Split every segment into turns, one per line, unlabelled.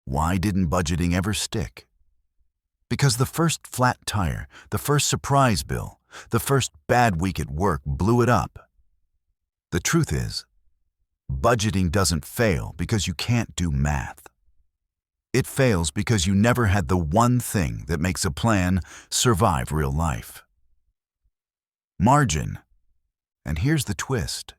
Why didn't budgeting ever stick? Because the first flat tire, the first surprise bill, the first bad week at work blew it up. The truth is, budgeting doesn't fail because you can't do math. It fails because you never had the one thing that makes a plan survive real life. Margin. And here's the twist.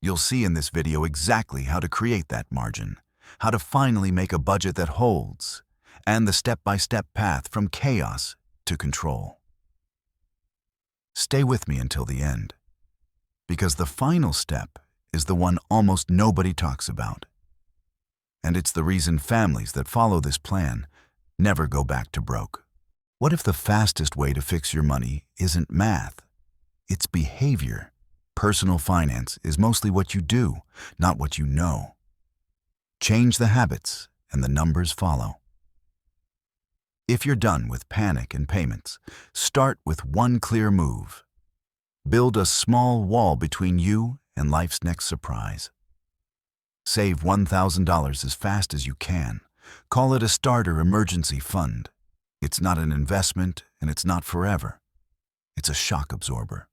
You'll see in this video exactly how to create that margin, how to finally make a budget that holds, and the step-by-step path from chaos to control. Stay with me until the end, because the final step is the one almost nobody talks about. And it's the reason families that follow this plan never go back to broke. What if the fastest way to fix your money isn't math? It's behavior. Personal finance is mostly what you do, not what you know. Change the habits, and the numbers follow. If you're done with panic and payments, start with one clear move. Build a small wall between you and life's next surprise. Save $1,000 as fast as you can. Call it a starter emergency fund. It's not an investment, and it's not forever. It's a shock absorber.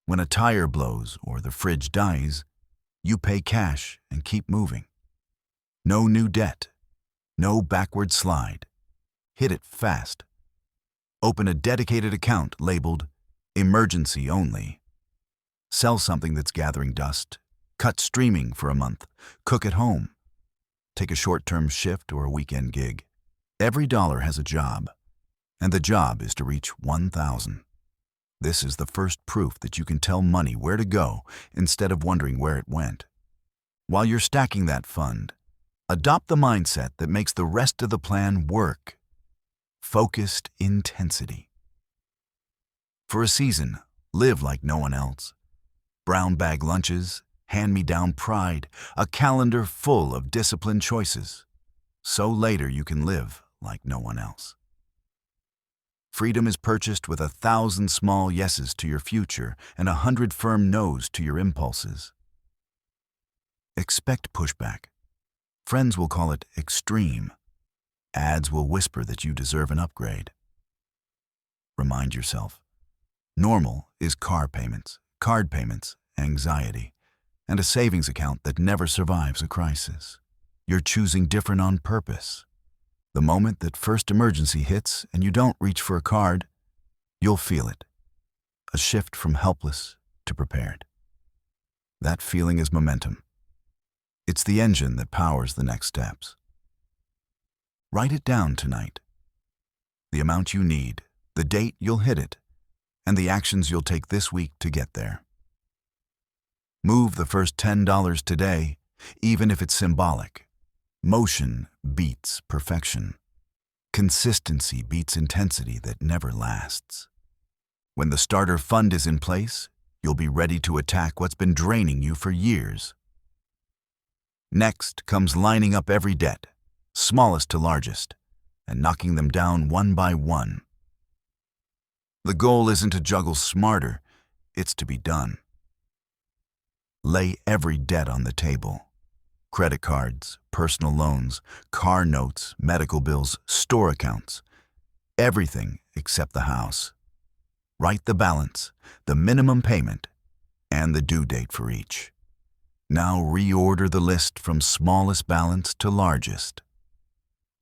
When a tire blows or the fridge dies, you pay cash and keep moving. No new debt. No backward slide. Hit it fast. Open a dedicated account labeled Emergency Only. Sell something that's gathering dust. Cut streaming for a month. Cook at home. Take a short-term shift or a weekend gig. Every dollar has a job, and the job is to reach 1,000. This is the first proof that you can tell money where to go instead of wondering where it went. While you're stacking that fund, adopt the mindset that makes the rest of the plan work. Focused intensity. For a season, live like no one else. Brown bag lunches, hand-me-down pride, a calendar full of disciplined choices. So later you can live like no one else. Freedom is purchased with 1,000 small yeses to your future and 100 firm no's to your impulses. Expect pushback. Friends will call it extreme. Ads will whisper that you deserve an upgrade. Remind yourself, normal is car payments, card payments, anxiety, and a savings account that never survives a crisis. You're choosing different on purpose. The moment that first emergency hits and you don't reach for a card, you'll feel it. A shift from helpless to prepared. That feeling is momentum. It's the engine that powers the next steps. Write it down tonight. The amount you need, the date you'll hit it, and the actions you'll take this week to get there. Move the first $10 today, even if it's symbolic. Motion beats perfection. Consistency beats intensity that never lasts. When the starter fund is in place, you'll be ready to attack what's been draining you for years. Next comes lining up every debt, smallest to largest, and knocking them down one by one. The goal isn't to juggle smarter, it's to be done. Lay every debt on the table. Credit cards, personal loans, car notes, medical bills, store accounts. Everything except the house. Write the balance, the minimum payment, and the due date for each. Now reorder the list from smallest balance to largest.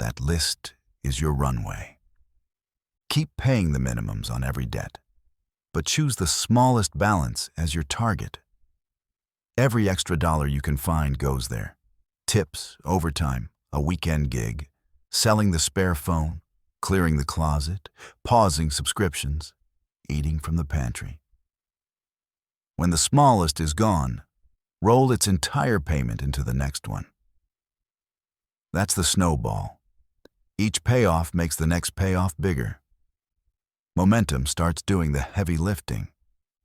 That list is your runway. Keep paying the minimums on every debt, but choose the smallest balance as your target. Every extra dollar you can find goes there. Tips, overtime, a weekend gig, selling the spare phone, clearing the closet, pausing subscriptions, eating from the pantry. When the smallest is gone, roll its entire payment into the next one. That's the snowball. Each payoff makes the next payoff bigger. Momentum starts doing the heavy lifting.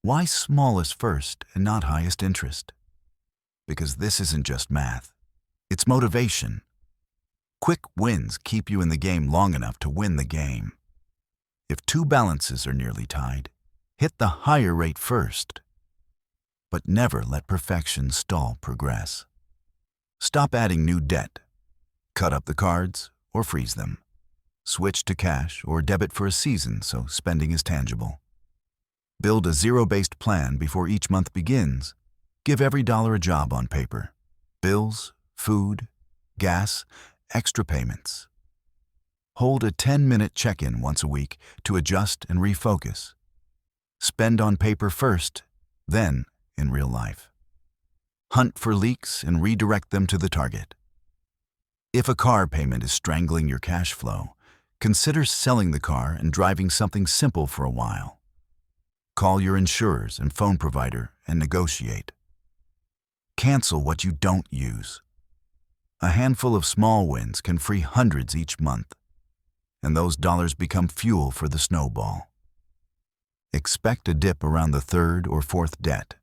Why smallest first and not highest interest? Because this isn't just math. It's motivation. Quick wins keep you in the game long enough to win the game. If two balances are nearly tied, hit the higher rate first. But never let perfection stall progress. Stop adding new debt Cut up the cards or freeze them. Switch to cash or debit for a season so spending is tangible. Build a zero-based plan before each month begins. Give every dollar a job on paper. Bills, food, gas, extra payments. Hold a 10-minute check-in once a week to adjust and refocus. Spend on paper first, then in real life. Hunt for leaks and redirect them to the target. If a car payment is strangling your cash flow, consider selling the car and driving something simple for a while. Call your insurers and phone provider and negotiate. Cancel what you don't use. A handful of small wins can free hundreds each month, and those dollars become fuel for the snowball. Expect a dip around the third or fourth debt.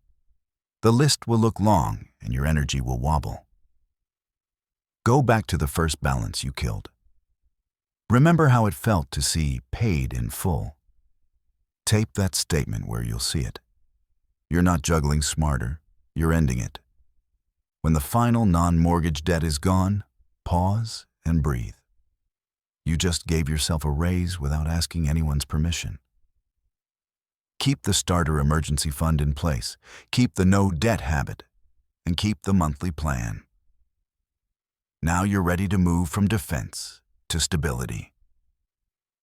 The list will look long and your energy will wobble. Go back to the first balance you killed. Remember how it felt to see paid in full. Tape that statement where you'll see it. You're not juggling smarter, you're ending it. When the final non-mortgage debt is gone, pause and breathe. You just gave yourself a raise without asking anyone's permission. Keep the starter emergency fund in place, keep the no-debt habit, and keep the monthly plan. Now you're ready to move from defense to stability.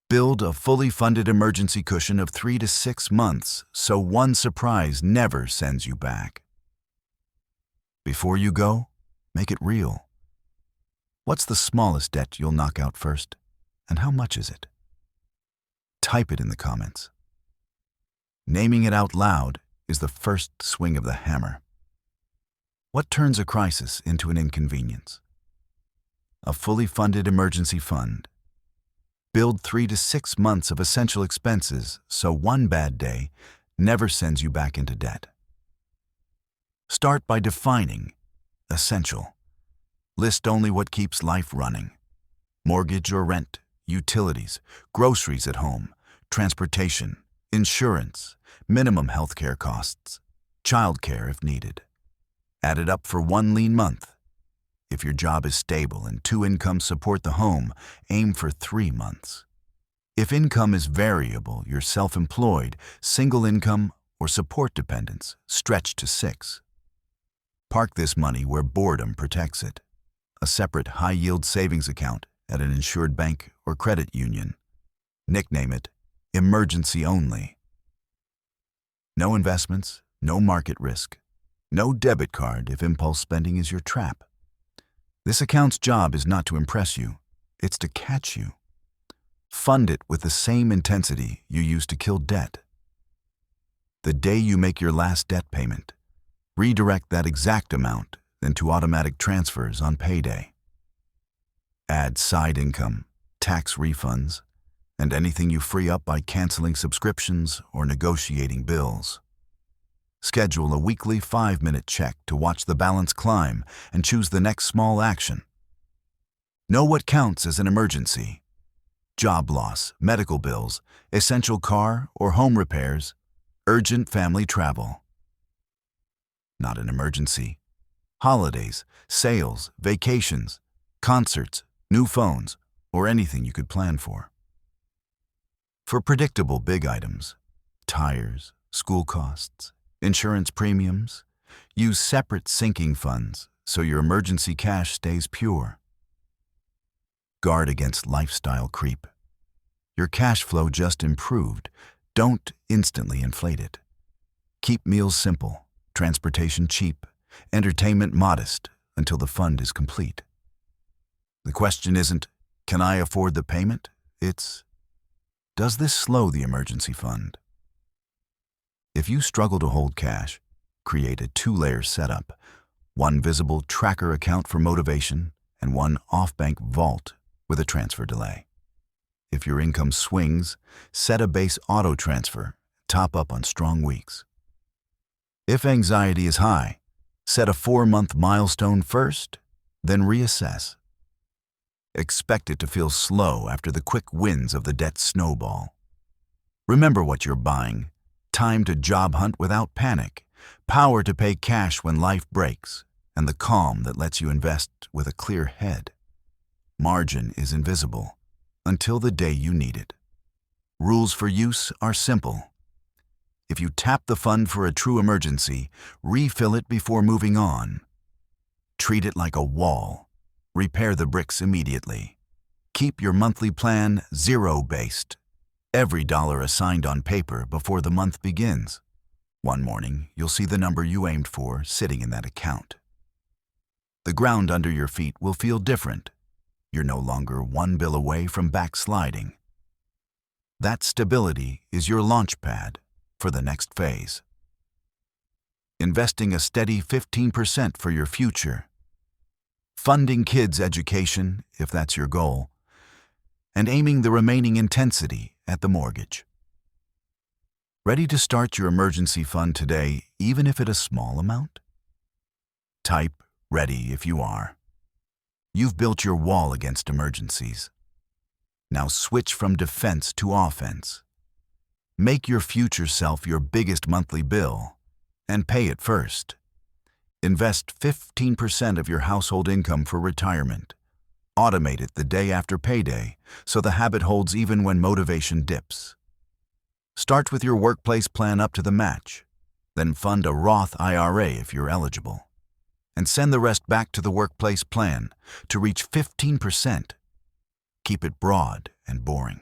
Build a fully funded emergency cushion of 3 to 6 months so one surprise never sends you back. Before you go, make it real. What's the smallest debt you'll knock out first, and how much is it? Type it in the comments. Naming it out loud is the first swing of the hammer. What turns a crisis into an inconvenience? A fully funded emergency fund. Build 3 to 6 months of essential expenses so one bad day never sends you back into debt. Start by defining essential. List only what keeps life running. Mortgage or rent, utilities, groceries at home, transportation, insurance, minimum healthcare costs, childcare if needed. Add it up for one lean month. If your job is stable and 2 incomes support the home, aim for 3 months. If income is variable, you're self-employed, single income, or support dependents, stretch to 6. Park this money where boredom protects it. A separate high-yield savings account at an insured bank or credit union. Nickname it emergency only. No investments, no market risk, no debit card if impulse spending is your trap. This account's job is not to impress you, it's to catch you. Fund it with the same intensity you use to kill debt. The day you make your last debt payment, redirect that exact amount into automatic transfers on payday. Add side income, tax refunds, and anything you free up by canceling subscriptions or negotiating bills. Schedule a weekly 5-minute check to watch the balance climb and choose the next small action. Know what counts as an emergency. Job loss, medical bills, essential car or home repairs, urgent family travel. Not an emergency. Holidays, sales, vacations, concerts, new phones, or anything you could plan for. For predictable big items, tires, school costs, insurance premiums, use separate sinking funds so your emergency cash stays pure. Guard against lifestyle creep. Your cash flow just improved. Don't instantly inflate it. Keep meals simple, transportation cheap, entertainment modest until the fund is complete. The question isn't, can I afford the payment? It's, does this slow the emergency fund? If you struggle to hold cash, create a 2-layer setup, one visible tracker account for motivation and one off-bank vault with a transfer delay. If your income swings, set a base auto transfer, top up on strong weeks. If anxiety is high, set a 4-month milestone first, then reassess. Expect it to feel slow after the quick wins of the debt snowball. Remember what you're buying. Time to job hunt without panic, power to pay cash when life breaks, and the calm that lets you invest with a clear head. Margin is invisible until the day you need it. Rules for use are simple. If you tap the fund for a true emergency, refill it before moving on. Treat it like a wall. Repair the bricks immediately. Keep your monthly plan zero-based. Every dollar assigned on paper before the month begins. One morning, you'll see the number you aimed for sitting in that account. The ground under your feet will feel different. You're no longer one bill away from backsliding. That stability is your launch pad for the next phase. Investing a steady 15% for your future. Funding kids' education, if that's your goal. And aiming the remaining intensity at the mortgage. Ready to start your emergency fund today, even if at a small amount? Type ready if you are. You've built your wall against emergencies. Now switch from defense to offense. Make your future self your biggest monthly bill and pay it first. Invest 15% of your household income for retirement. Automate it the day after payday so the habit holds even when motivation dips. Start with your workplace plan up to the match, then fund a Roth IRA if you're eligible, and send the rest back to the workplace plan to reach 15%. Keep it broad and boring.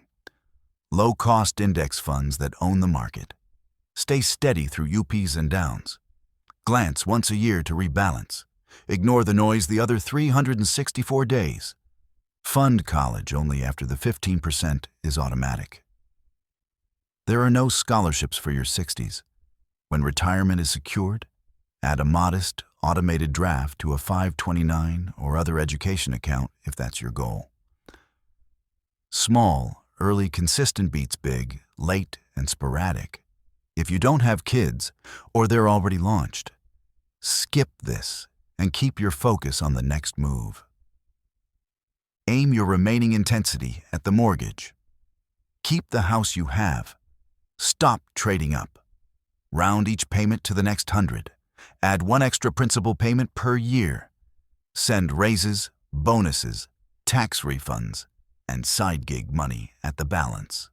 Low-cost index funds that own the market. Stay steady through ups and downs. Glance once a year to rebalance. Ignore the noise the other 364 days. Fund college only after the 15% is automatic. There are no scholarships for your 60s. When retirement is secured, add a modest, automated draft to a 529 or other education account if that's your goal. Small, early, consistent beats big, late, and sporadic. If you don't have kids, or they're already launched, skip this and keep your focus on the next move. Aim your remaining intensity at the mortgage. Keep the house you have. Stop trading up. Round each payment to the next 100. Add one extra principal payment per year. Send raises, bonuses, tax refunds, and side gig money at the balance.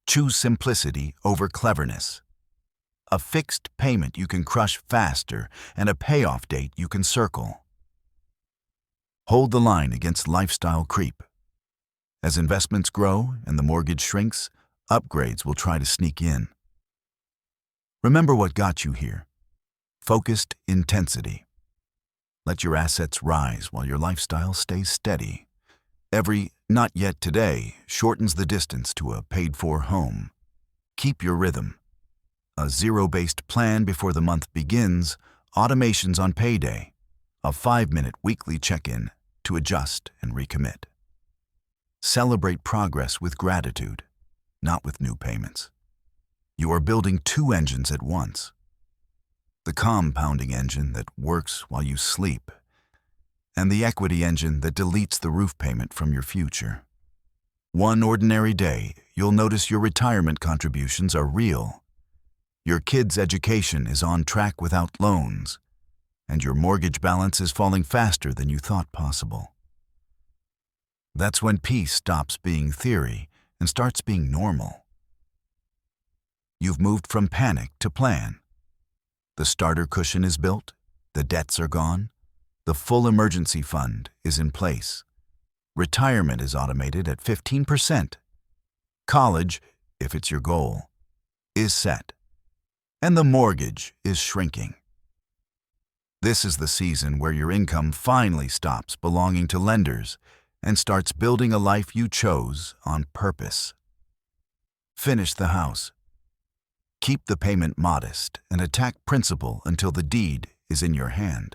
Choose simplicity over cleverness. A fixed payment you can crush faster and a payoff date you can circle. Hold the line against lifestyle creep. As investments grow and the mortgage shrinks, upgrades will try to sneak in. Remember what got you here. Focused intensity. Let your assets rise while your lifestyle stays steady. Every "not yet today" shortens the distance to a paid-for home. Keep your rhythm. A zero-based plan before the month begins, automations on payday, a 5-minute weekly check-in to adjust and recommit. Celebrate progress with gratitude, not with new payments. You are building two engines at once. The compounding engine that works while you sleep, and the equity engine that deletes the roof payment from your future. One ordinary day, you'll notice your retirement contributions are real. Your kids' education is on track without loans, and your mortgage balance is falling faster than you thought possible. That's when peace stops being theory and starts being normal. You've moved from panic to plan. The starter cushion is built, the debts are gone, the full emergency fund is in place. Retirement is automated at 15%. College, if it's your goal, is set. And the mortgage is shrinking. This is the season where your income finally stops belonging to lenders and starts building a life you chose on purpose. Finish the house. Keep the payment modest and attack principal until the deed is in your hand.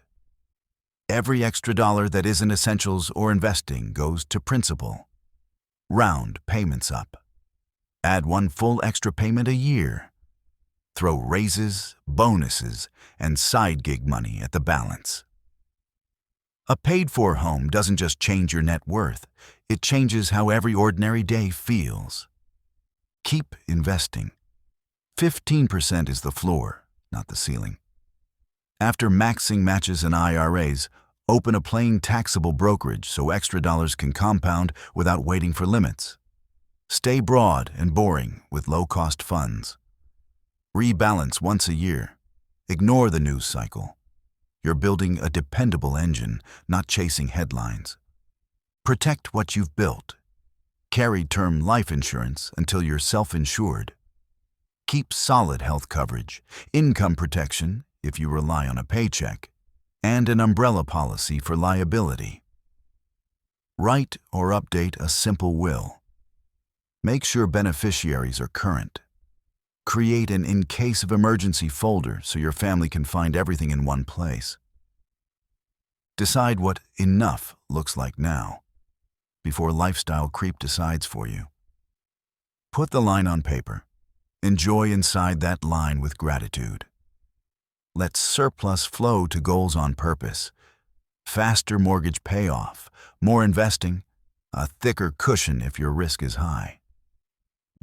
Every extra dollar that isn't essentials or investing goes to principal. Round payments up. Add one full extra payment a year. Throw raises, bonuses, and side gig money at the balance. A paid-for home doesn't just change your net worth, it changes how every ordinary day feels. Keep investing. 15% is the floor, not the ceiling. After maxing matches and IRAs, Open a plain taxable brokerage so extra dollars can compound without waiting for limits. Stay broad and boring with low-cost funds. Rebalance once a year. Ignore the news cycle. You're building a dependable engine, not chasing headlines. Protect what you've built. Carry term life insurance until you're self-insured. Keep solid health coverage, income protection if you rely on a paycheck, and an umbrella policy for liability. Write or update a simple will. Make sure beneficiaries are current. Create an in case of emergency folder so your family can find everything in one place. Decide what enough looks like now, before lifestyle creep decides for you. Put the line on paper. Enjoy inside that line with gratitude. Let surplus flow to goals on purpose. Faster mortgage payoff, more investing, a thicker cushion if your risk is high.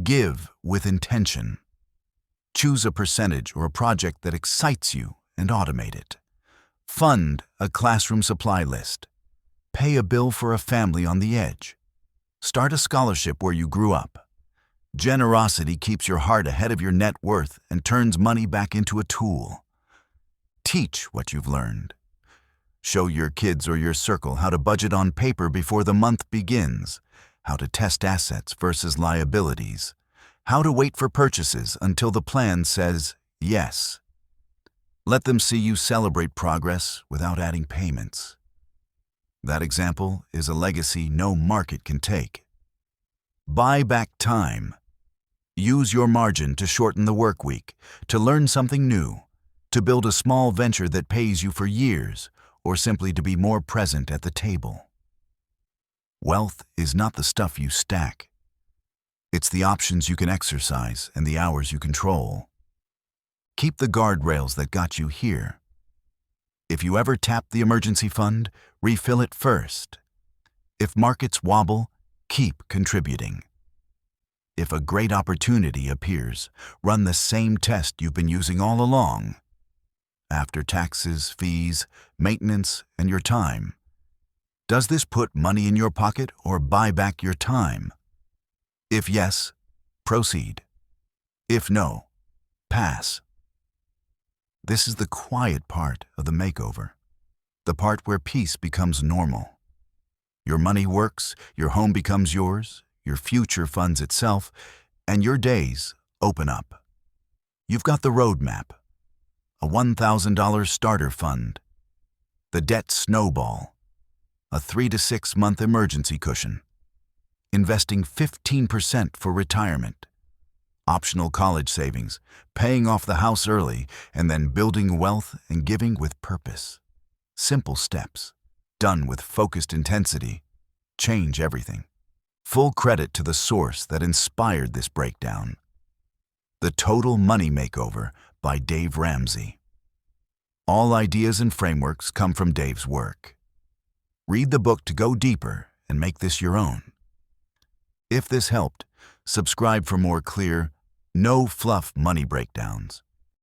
Give with intention. Choose a percentage or a project that excites you and automate it. Fund a classroom supply list. Pay a bill for a family on the edge. Start a scholarship where you grew up. Generosity keeps your heart ahead of your net worth and turns money back into a tool. Teach what you've learned. Show your kids or your circle how to budget on paper before the month begins, how to test assets versus liabilities, how to wait for purchases until the plan says yes. Let them see you celebrate progress without adding payments. That example is a legacy no market can take. Buy back time. Use your margin to shorten the work week, to learn something new, to build a small venture that pays you for years, or simply to be more present at the table. Wealth is not the stuff you stack. It's the options you can exercise and the hours you control. Keep the guardrails that got you here. If you ever tap the emergency fund, refill it first. If markets wobble, keep contributing. If a great opportunity appears, run the same test you've been using all along. After taxes, fees, maintenance, and your time. Does this put money in your pocket or buy back your time? If yes, proceed. If no, pass. This is the quiet part of the makeover, the part where peace becomes normal. Your money works, your home becomes yours, your future funds itself, and your days open up. You've got the roadmap, a $1,000 starter fund, the Debt Snowball, a 3 to 6 month emergency cushion, investing 15% for retirement, optional college savings, paying off the house early, and then building wealth and giving with purpose. Simple steps, done with focused intensity, change everything. Full credit to the source that inspired this breakdown. The Total Money Makeover by Dave Ramsey. All ideas and frameworks come from Dave's work. Read the book to go deeper and make this your own. If this helped, subscribe for more clear, no-fluff money breakdowns.